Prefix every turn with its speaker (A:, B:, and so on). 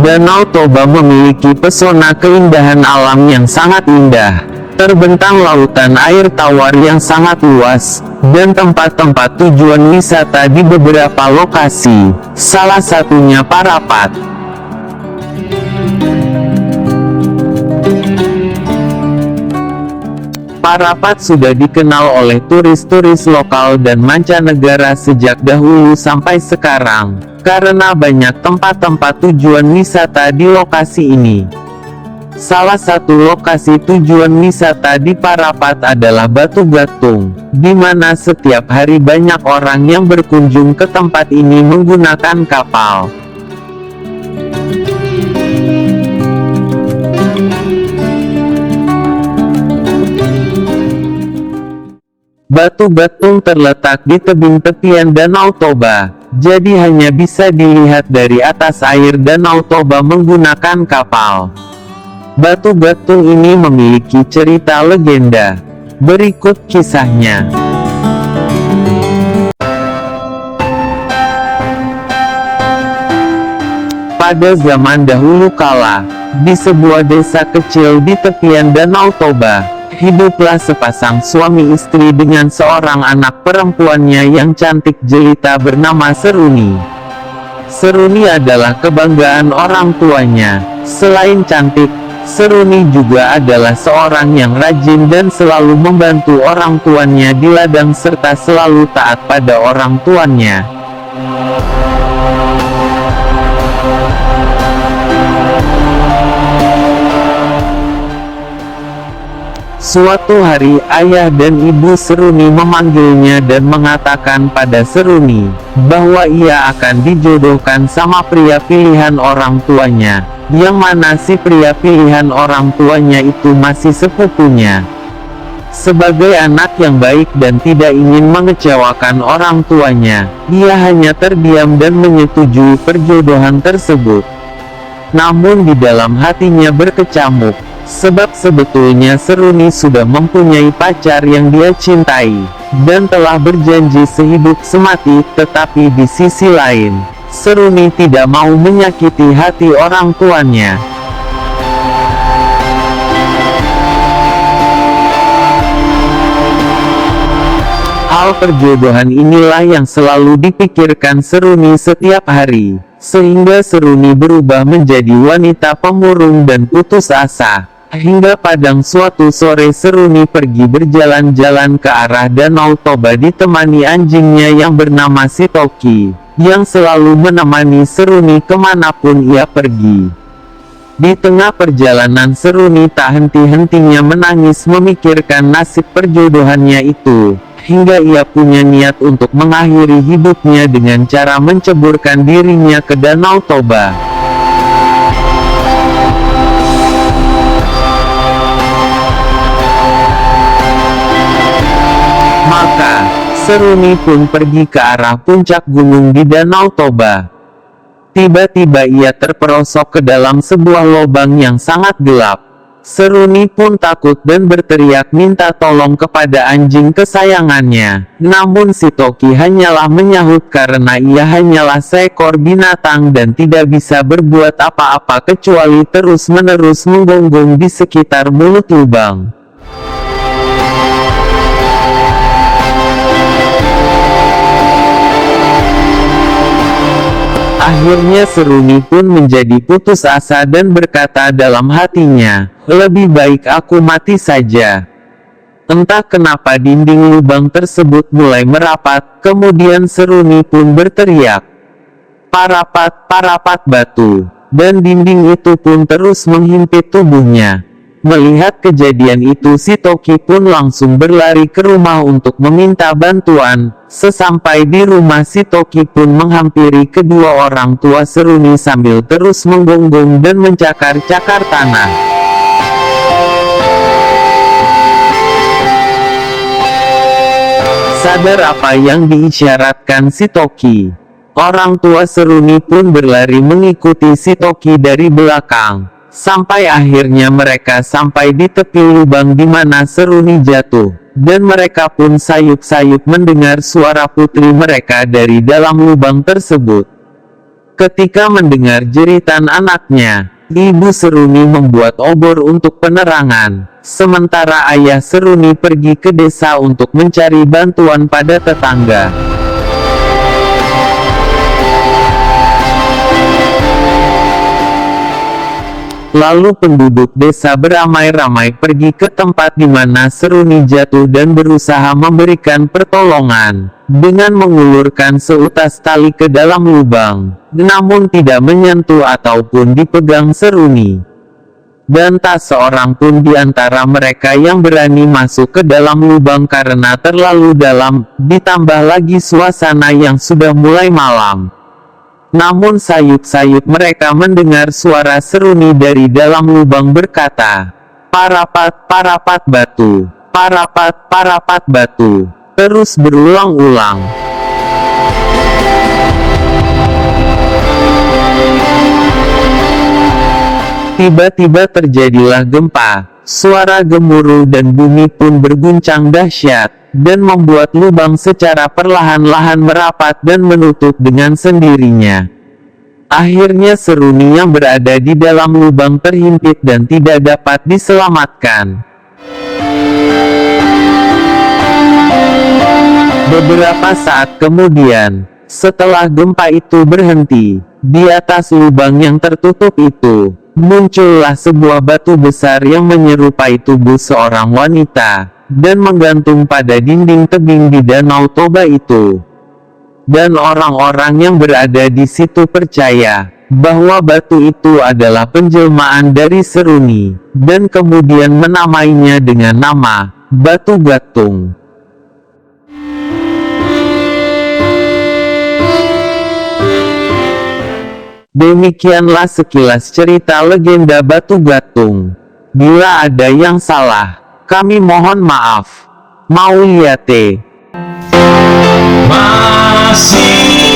A: Danau Toba memiliki pesona keindahan alam yang sangat indah. Terbentang lautan air tawar yang sangat luas, dan tempat-tempat tujuan wisata di beberapa lokasi, salah satunya Parapat. Parapat sudah dikenal oleh turis-turis lokal dan mancanegara sejak dahulu sampai sekarang, karena banyak tempat-tempat tujuan wisata di lokasi ini. Salah satu lokasi tujuan wisata di Parapat adalah Batu Gatung, di mana setiap hari banyak orang yang berkunjung ke tempat ini menggunakan kapal. Batu Gatung terletak di tebing tepian Danau Toba, jadi hanya bisa dilihat dari atas air Danau Toba menggunakan kapal. Batu Gatung ini memiliki cerita legenda. Berikut kisahnya. Pada zaman dahulu kala, di sebuah desa kecil di tepian Danau Toba, hiduplah sepasang suami istri dengan seorang anak perempuannya yang cantik jelita bernama Seruni. Seruni adalah kebanggaan orang tuanya. Selain cantik, Seruni juga adalah seorang yang rajin dan selalu membantu orang tuanya di ladang serta selalu taat pada orang tuanya. Suatu hari ayah dan ibu Seruni memanggilnya dan mengatakan pada Seruni bahwa ia akan dijodohkan sama pria pilihan orang tuanya, yang mana si pria pilihan orang tuanya itu masih sepupunya. Sebagai anak yang baik dan tidak ingin mengecewakan orang tuanya, ia hanya terdiam dan menyetujui perjodohan tersebut. Namun di dalam hatinya berkecamuk, sebab sebetulnya Seruni sudah mempunyai pacar yang dia cintai, dan telah berjanji sehidup semati. Tetapi di sisi lain, Seruni tidak mau menyakiti hati orang tuanya. Hal perjodohan inilah yang selalu dipikirkan Seruni setiap hari, sehingga Seruni berubah menjadi wanita pemurung dan putus asa. Hingga padang suatu sore Seruni pergi berjalan-jalan ke arah Danau Toba ditemani anjingnya yang bernama Sitoki, yang selalu menemani Seruni kemanapun ia pergi. Di tengah perjalanan Seruni tak henti-hentinya menangis memikirkan nasib perjodohannya itu, hingga ia punya niat untuk mengakhiri hidupnya dengan cara menceburkan dirinya ke Danau Toba. Maka, Seruni pun pergi ke arah puncak gunung di Danau Toba. Tiba-tiba ia terperosok ke dalam sebuah lubang yang sangat gelap. Seruni pun takut dan berteriak minta tolong kepada anjing kesayangannya. Namun Sitoki hanyalah menyahut karena ia hanyalah seekor binatang dan tidak bisa berbuat apa-apa kecuali terus-menerus menggonggong di sekitar mulut lubang. Akhirnya Seruni pun menjadi putus asa dan berkata dalam hatinya, lebih baik aku mati saja. Entah kenapa dinding lubang tersebut mulai merapat, kemudian Seruni pun berteriak, "Parapat, parapat batu!" Dan dinding itu pun terus menghimpit tubuhnya. Melihat kejadian itu Sitoki pun langsung berlari ke rumah untuk meminta bantuan. Sesampai di rumah Sitoki pun menghampiri kedua orang tua Seruni sambil terus menggonggong dan mencakar-cakar tanah. Sadar apa yang diisyaratkan Sitoki, orang tua Seruni pun berlari mengikuti Sitoki dari belakang. Sampai akhirnya mereka sampai di tepi lubang di mana Seruni jatuh, dan mereka pun sayup-sayup mendengar suara putri mereka dari dalam lubang tersebut. Ketika mendengar jeritan anaknya, Ibu Seruni membuat obor untuk penerangan, sementara ayah Seruni pergi ke desa untuk mencari bantuan pada tetangga. Lalu penduduk desa beramai-ramai pergi ke tempat di mana Seruni jatuh dan berusaha memberikan pertolongan, dengan mengulurkan seutas tali ke dalam lubang, namun tidak menyentuh ataupun dipegang Seruni. Dan tak seorang pun di antara mereka yang berani masuk ke dalam lubang karena terlalu dalam, ditambah lagi suasana yang sudah mulai malam. Namun sayup-sayup mereka mendengar suara Seruni dari dalam lubang berkata, "Parapat, parapat batu, parapat, parapat batu," terus berulang-ulang. Tiba-tiba terjadilah gempa, suara gemuruh dan bumi pun berguncang dahsyat, dan membuat lubang secara perlahan-lahan merapat dan menutup dengan sendirinya. Akhirnya Seruni yang berada di dalam lubang terhimpit dan tidak dapat diselamatkan. Beberapa saat kemudian, setelah gempa itu berhenti, di atas lubang yang tertutup itu, muncullah sebuah batu besar yang menyerupai tubuh seorang wanita, dan menggantung pada dinding tebing di Danau Toba itu. Dan orang-orang yang berada di situ percaya bahwa batu itu adalah penjelmaan dari Seruni, dan kemudian menamainya dengan nama Batu Gatung. Demikianlah sekilas cerita legenda Batu Gatung. Bila ada yang salah, kami mohon maaf. Mauliate.
B: Masih